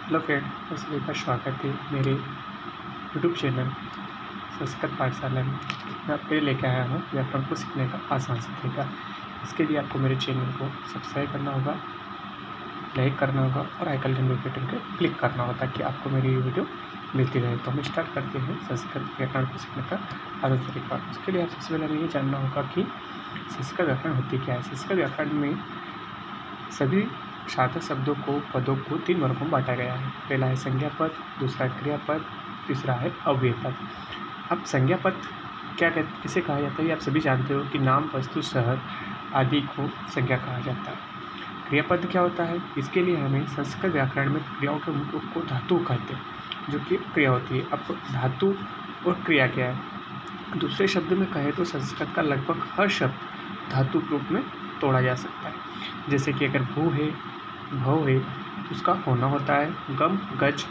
Hello friend, आप सभी का स्वागत है मेरे यूट्यूब चैनल संस्कृत पाठशाला में। मैं आपके लिए लेकर आया हूँ व्याकरण को सीखने का आसान सा तरीका। इसके लिए आपको मेरे चैनल को सब्सक्राइब करना होगा, लाइक करना होगा और आइकन के नोटिफिकेशन पर क्लिक करना होगा ताकि आपको मेरी वीडियो मिलती रहे। तो हम स्टार्ट करते हैं संस्कृत व्याकरण को सीखने का आसान तरीका। उसके लिए आप सबसे पहले हमें ये जानना होगा कि संस्कृत व्याकरण होती क्या है। संस्कृत व्याकरण में सभी सार्थक शब्दों को, पदों को 3 वर्गों में बांटा गया है। पहला है संज्ञा पद, दूसरा क्रियापद, तीसरा है अव्यय पद। अब संज्ञा पद किसे कहा जाता है, ये आप सभी जानते हो कि नाम, वस्तु, शहर आदि को संज्ञा कहा जाता है। क्रियापद क्या होता है, इसके लिए हमें संस्कृत व्याकरण में क्रियाओं के रूप को धातु कहते हैं, जो कि क्रिया होती है। अब धातु और क्रिया क्या है, दूसरे शब्द में कहें तो संस्कृत का लगभग हर शब्द धातु के रूप में तोड़ा जा सकता है। जैसे कि अगर भू है, भव है, उसका होना होता है। गम, गज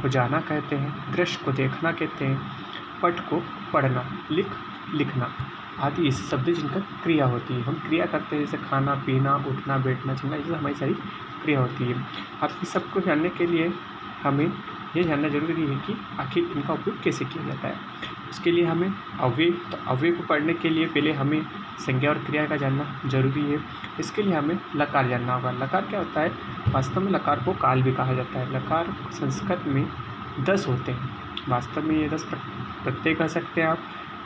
को जाना कहते हैं। दृश्य को देखना कहते हैं। पठ को पढ़ना, लिखना आदि ऐसे शब्द जिनका क्रिया होती है। हम क्रिया करते हैं, जैसे खाना, पीना, उठना, बैठना, चलना, ये हमारी सारी क्रिया होती है। अब इस सब को जानने के लिए हमें ये जानना जरूरी है कि आखिर इनका उपयोग कैसे किया जाता है। उसके लिए हमें अव्यय को पढ़ने के लिए पहले हमें संज्ञा और क्रिया का जानना जरूरी है। इसके लिए हमें लकार जानना होगा। लकार क्या होता है, वास्तव में लकार को काल भी कहा जाता है। लकार संस्कृत में 10 होते हैं। वास्तव में ये 10 प्रत्यय कह सकते हैं आप,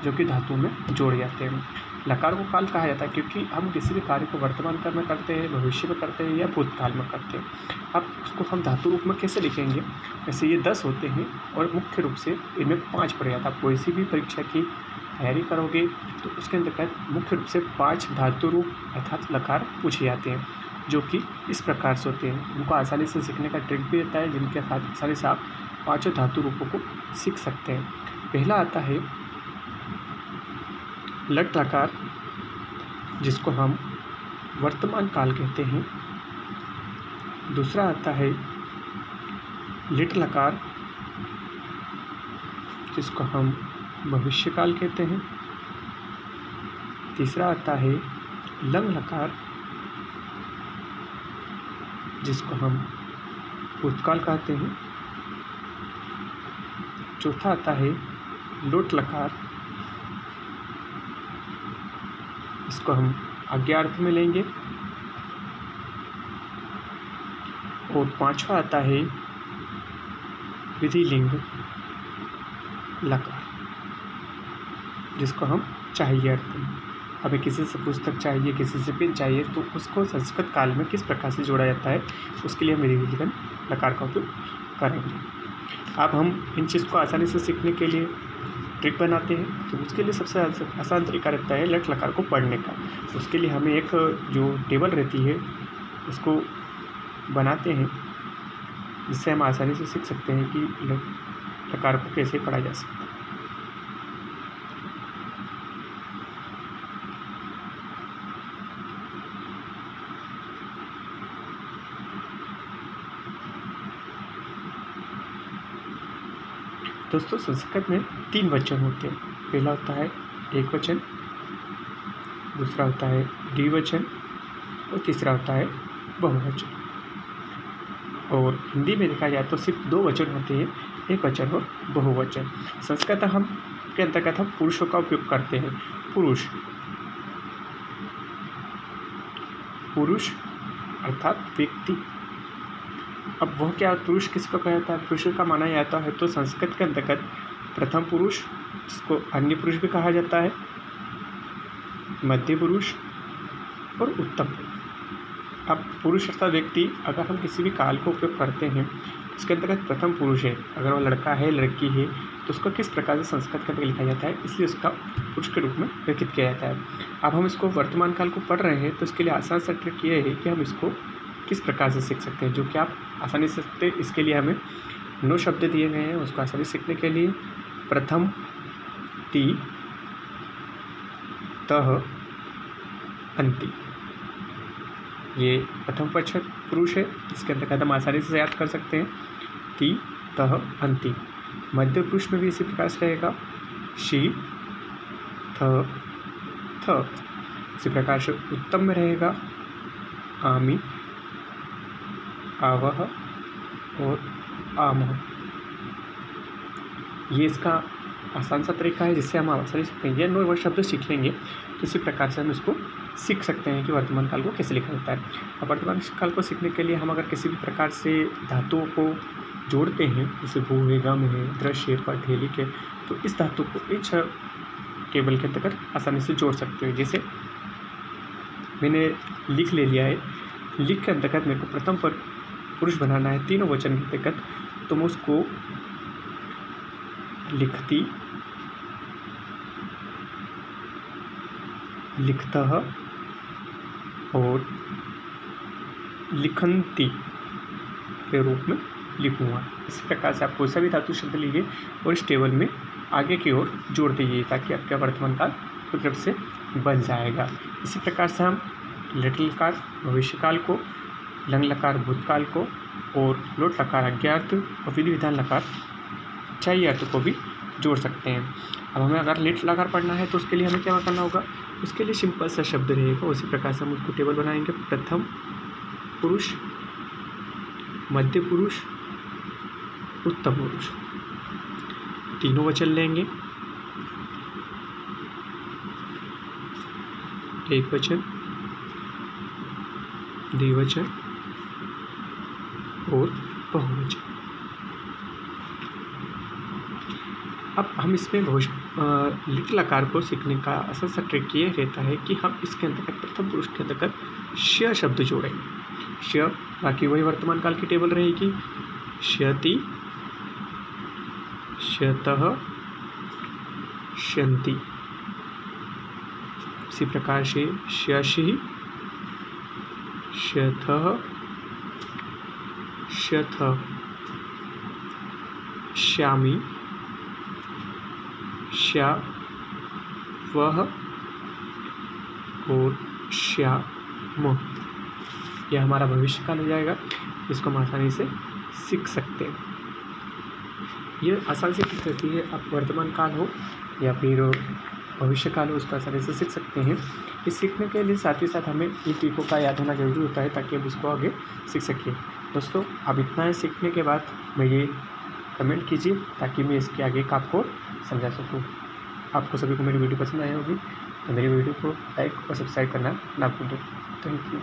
जो कि धातु में जोड़ जाते हैं। लकार को काल कहा जाता है क्योंकि हम किसी भी कार्य को वर्तमान काल में करते हैं, भविष्य में करते हैं या भूतकाल में करते हैं। अब उसको हम धातु रूप में कैसे लिखेंगे, वैसे ये 10 होते हैं और मुख्य रूप से इनमें 5 पर्याय। आप कोई सी भी परीक्षा की तैयारी करोगे तो उसके अंतर्गत मुख्य रूप से 5 धातु रूप अर्थात लकार पूछे जाते हैं, जो कि इस प्रकार से होते हैं। उनको आसानी से सीखने का ट्रिक भी रहता है, जिनके साथ आसानी से आप 5 धातु रूपों को सीख सकते हैं। पहला आता है लट लकार, जिसको हम वर्तमान काल कहते हैं। दूसरा आता है लिट लकार, जिसको हम भविष्य काल कहते हैं। तीसरा आता है लंग लकार, जिसको हम भूतकाल कहते हैं। चौथा आता है लोट लकार, इसको हम अज्ञार्थ में लेंगे। और 5वां आता है विधिलिंग लकार, जिसको हम चाहिए अर्थ में। हमें किसी से पुस्तक चाहिए, किसी से पेन चाहिए, तो उसको संस्कृत काल में किस प्रकार से जोड़ा जाता है, उसके लिए हम विधिलिंग लकार का उपयोग करेंगे। अब हम इन चीज़ को आसानी से सीखने के लिए ट्रिक बनाते हैं, तो उसके लिए सबसे आसान तरीका रहता है लट लकार को पढ़ने का। उसके लिए हमें एक जो टेबल रहती है उसको बनाते हैं, जिससे हम आसानी से सीख सकते हैं कि लट लकार को कैसे पढ़ा जा सकता है। दोस्तों, संस्कृत में 3 वचन होते हैं। पहला होता है एक वचन, दूसरा होता है द्विवचन और तीसरा होता है बहुवचन। और हिंदी में देखा जाए तो सिर्फ 2 वचन होते हैं, एक वचन और बहुवचन। संस्कृत हम के अंतर्गत हम पुरुषों का उपयोग करते हैं। पुरुष अर्थात व्यक्ति। अब वह क्या, पुरुष किसको कहा जाता है, पुरुष का माना जाता है तो संस्कृत के अंतर्गत प्रथम पुरुष, जिसको अन्य पुरुष भी कहा जाता है, मध्य पुरुष और उत्तम पुरुष। अब पुरुष अर्थात व्यक्ति, अगर हम किसी भी काल को उपयोग करते हैं, इसके अंतर्गत प्रथम पुरुष है। अगर वह लड़का है, लड़की है, तो उसको किस प्रकार से संस्कृत करके लिखा जाता है, इसलिए उसका पुरुष के रूप में व्यक्तित किया जाता है। अब हम इसको वर्तमान काल को पढ़ रहे हैं, तो इसके लिए आसान सा ट्रिक ये है कि हम इसको किस प्रकार से सीख सकते हैं, जो कि आप आसानी से सीखते हैं। इसके लिए हमें 9 शब्द दिए गए हैं, उसको आसानी सीखने के लिए। प्रथम, ति, तह, अंति, ये प्रथम वचन पुरुष है, इसके अंतर्गत हम आसानी से याद कर सकते हैं। ति, तह, अंति। मध्य पुरुष में भी इसी प्रकार से रहेगा, शी, थ, थ। इसी प्रकार से उत्तम में रहेगा आमी, आवह और आम। ये इसका आसान सा तरीका है जिससे हम आसानी से कई नए वर्ड शब्द सीख लेंगे। तो इसी प्रकार से हम इसको सीख सकते हैं कि वर्तमान काल को कैसे लिखा जाता है। अब वर्तमान काल को सीखने के लिए हम अगर किसी भी प्रकार से धातुओं को जोड़ते हैं, जैसे भू है, गम है, दृश्य, पठ है, लिख है, तो इस धातु को इस टेबल के अंतर्गत आसानी से जोड़ सकते हो। जैसे मैंने लिख ले लिया है, लिख के अंतर्गत मेरे को प्रथम पर पुरुष बनाना है तीनों वचन के अंतर्गत, तो मैं उसको लिखती, लिखतः और लिखन्ति के रूप में लिखूँगा। इस प्रकार से आप कोई सा भी धातु शब्द लीजिए और इस टेबल में आगे की ओर जोड़ दीजिए ताकि आपका वर्तमान काल विकल्प से बन जाएगा। इसी प्रकार से हम लिट लकार भविष्यकाल को, लंग लकार भूतकाल को और लोट लकार अज्ञात और विधि विधान लकार चाहिए अर्थ को भी जोड़ सकते हैं। अब हमें अगर लिट लकार पढ़ना है तो उसके लिए हमें क्या करना होगा, उसके लिए सिंपल सा शब्द रहेगा। उसी प्रकार से हम उसको टेबल बनाएंगे। प्रथम पुरुष, मध्य पुरुष, उत्तम पुरुष, तीनों वचन लेंगे, एक वचन, द्विवचन और बहुवचन। अब हम इसमें लिट लकार को सीखने का असल सा ट्रिक ये रहता है कि हम इसके अंतर्गत प्रथम पुरुष के अंतर्गत श शब्द जोड़ेंगे। श, बाकी वही वर्तमान काल की टेबल रहेगी। श्यति, श्यतः, श्यन्ति। इसी प्रकार से श्यसि, श्यथः, श्यथ, श्यामि, श्या, वह और श्याम। यह हमारा भविष्य काल हो जाएगा, इसको हम आसानी से सीख सकते हैं। यह आसान से सीख सकती है, आप वर्तमान काल हो या फिर भविष्य काल हो, उसको आसानी से सीख सकते हैं। इस सीखने के लिए साथ ही साथ हमें इन ट्रिकों का याद होना जरूरी होता है ताकि हम इसको आगे सीख सकें। दोस्तों, अब इतना है सीखने के बाद मैं ये कमेंट कीजिए ताकि मैं इसके आगे का आपको समझा सकूं। आपको सभी को मेरी वीडियो पसंद आई होगी तो मेरी वीडियो को लाइक और सब्सक्राइब करना ना भूलें। Thank you.